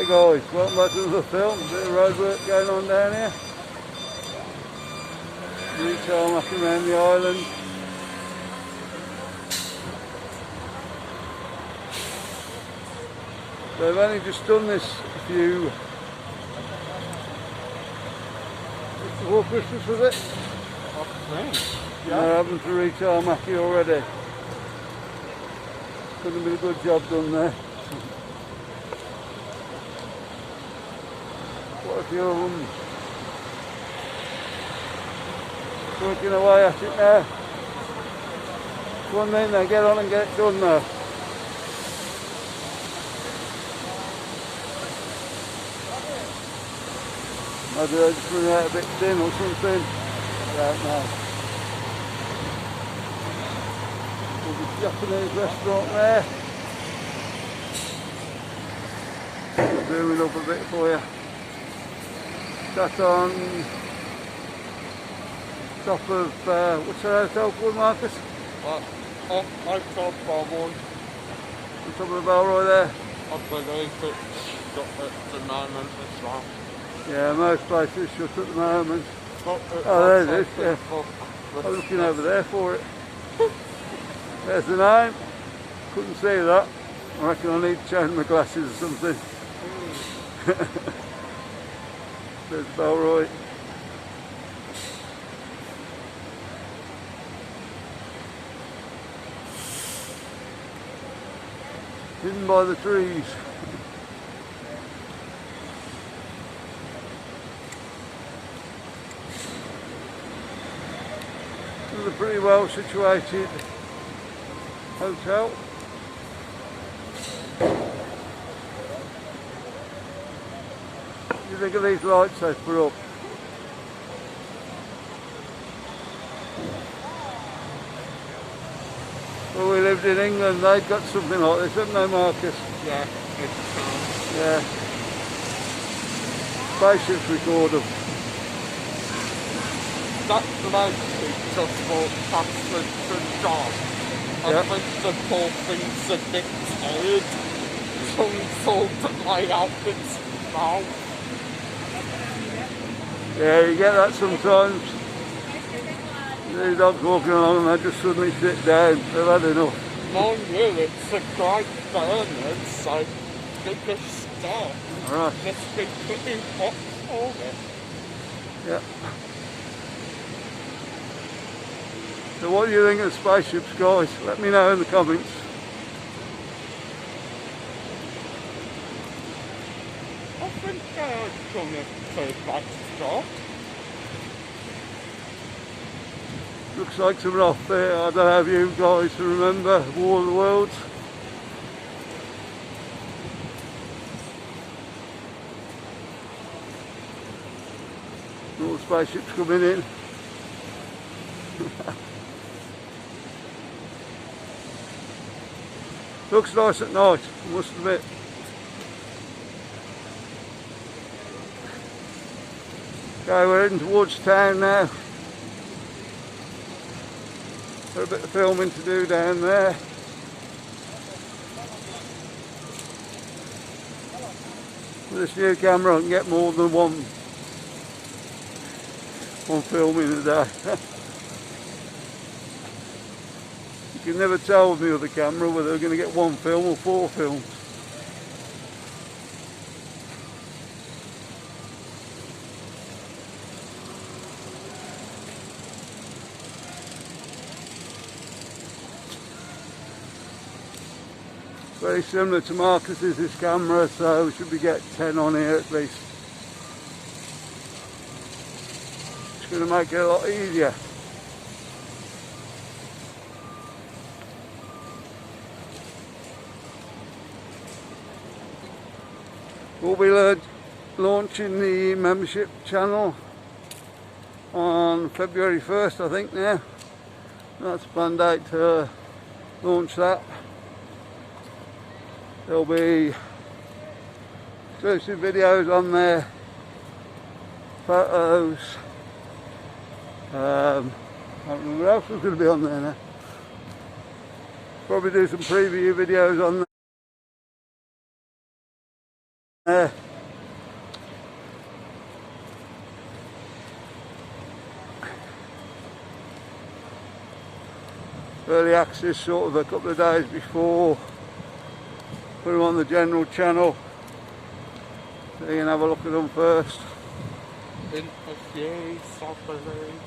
Hey guys, welcome back to the film. Bit of road work going on down here. Retarmacking around the island. They've only just done this before Christmas, was it? Yeah. They're having to retarmack it already. Couldn't have been a good job done there. Quite a few of them working away at it now. One thing, they get on and get it done now. Maybe they're just running out a bit thin or something. I don't know. There's a Japanese restaurant there. I'll zoom it up a bit for you. That's on top of, what's that hotel called, Marcus? Hotel Belroy. On top of the Belroy there? I believe it's got at the moment as well. Yeah, most places shut at the moment. Oh, there it is, yeah. I'm looking over there for it. There's the name. Couldn't see that. I reckon I need to change my glasses or something. There's Belroy. Hidden by the trees. This is a pretty well situated hotel. You think of these lights they put up? Well, we lived in England, they'd got something like this, haven't they, Marcus? Yeah, yeah. Spaceships record them. That's the most successful passenger job. I think the poor thing's a bit tired. Some sort of my outfits now. Yeah, you get that sometimes. The dogs walking along and they just suddenly sit down. They've had enough. Mind you, it's a great Bernard, so good start. Right. Must be pretty hot for it. Yeah. So what do you think of spaceships, guys? Let me know in the comments. I think they're gonna take that start. Looks like something off there. I don't know if you guys remember War of the Worlds. All the spaceships coming in. Looks nice at night, I must admit. Okay, we're heading towards town now. Got a bit of filming to do down there. With this new camera I can get more than one film in a day. You can never tell with the other camera whether they're going to get one film or 4 films. Very similar to Marcus's this camera, so we should be getting 10 on here at least. It's going to make it a lot easier. We'll be launching the membership channel on February 1st, I think now. That's the planned date to launch that. There'll be exclusive videos on there, photos. I don't remember what else was going to be on there now. Probably do some preview videos on there. Early access sort of a couple of days before. Put them on the general channel so you can have a look at them first. Interviews, I believe.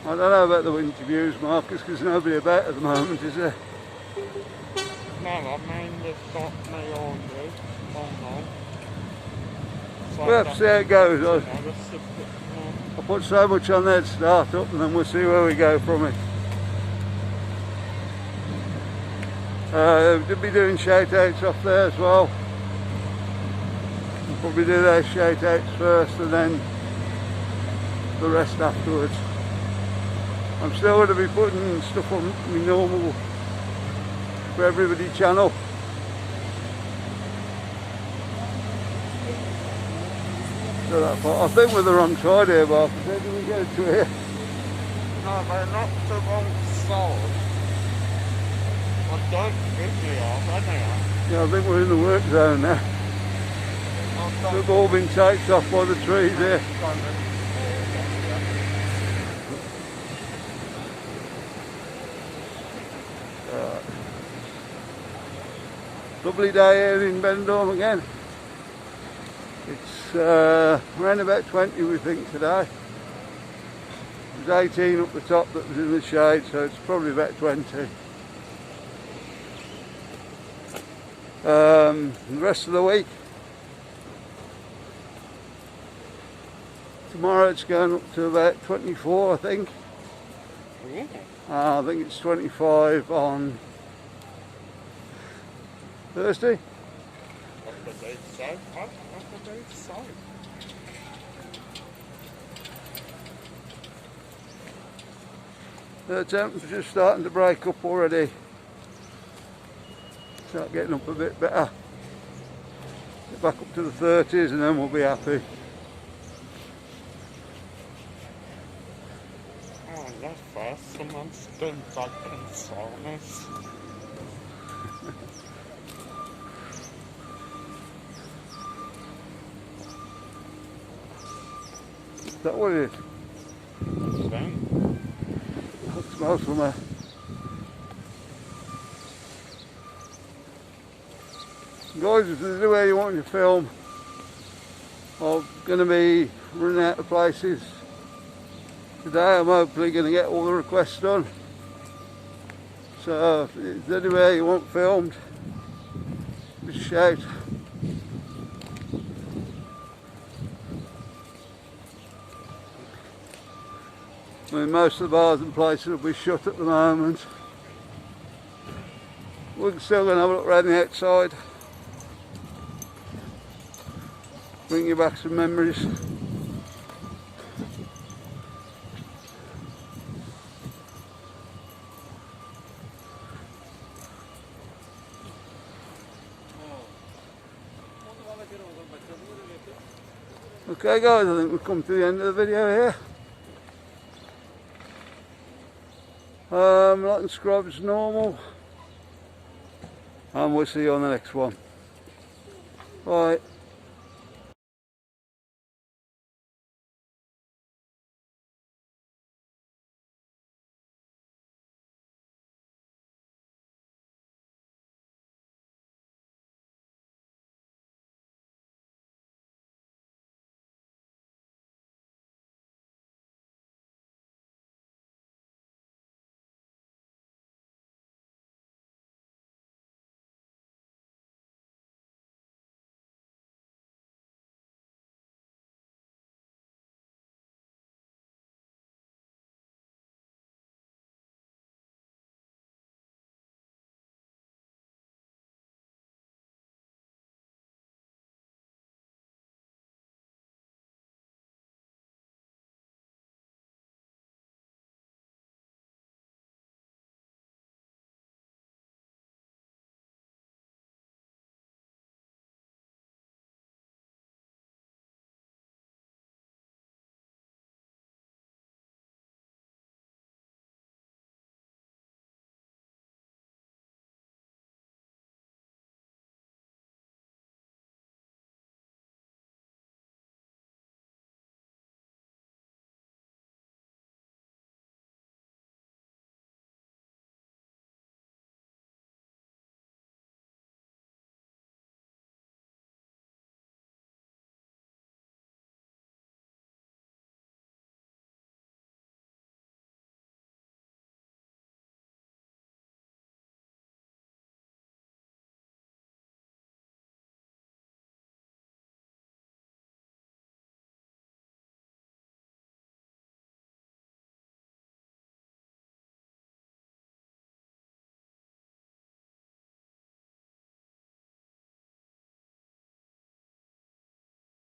I don't know about the interviews, Marcus, because nobody about at the moment, is there? No, I mean they've got me on you. Oh no. We'll have to see how it goes. I put so much on there to start up and then we'll see where we go from it. We'll be doing shout outs off there as well. We'll probably do those shout outs first and then the rest afterwards. I'm still going to be putting stuff on my normal For Everybody channel. So that part. I think we're the wrong side here, Bob. Where do we go to here? No, they're not the wrong side. I don't think we are, anyway. Yeah, I think we're in the work zone now. They've all been taped off by the trees here. Lovely day here in Benidorm again. It's around about 20 we think today. It was 18 up the top that was in the shade, so it's probably about 20. The rest of the week, tomorrow it's going up to about 24 I think. I think it's 25 on Thursday. I believe so. I believe so. The temperature's starting to break up already. Start getting up a bit better. Get back up to the 30s and then we'll be happy. Oh, that's fast. Someone's been back in silence. Is that what it is? It smells from there. Guys, if there's anywhere you want to film, I'm going to be running out of places today. I'm hopefully going to get all the requests done. So if there's anywhere you want filmed, just shout. I mean, most of the bars and places will be shut at the moment. We're still going to have a look around the outside. Bring you back some memories. Okay guys, I think we've come to the end of the video here. Like and subscribe as normal. And we'll see you on the next one. Bye.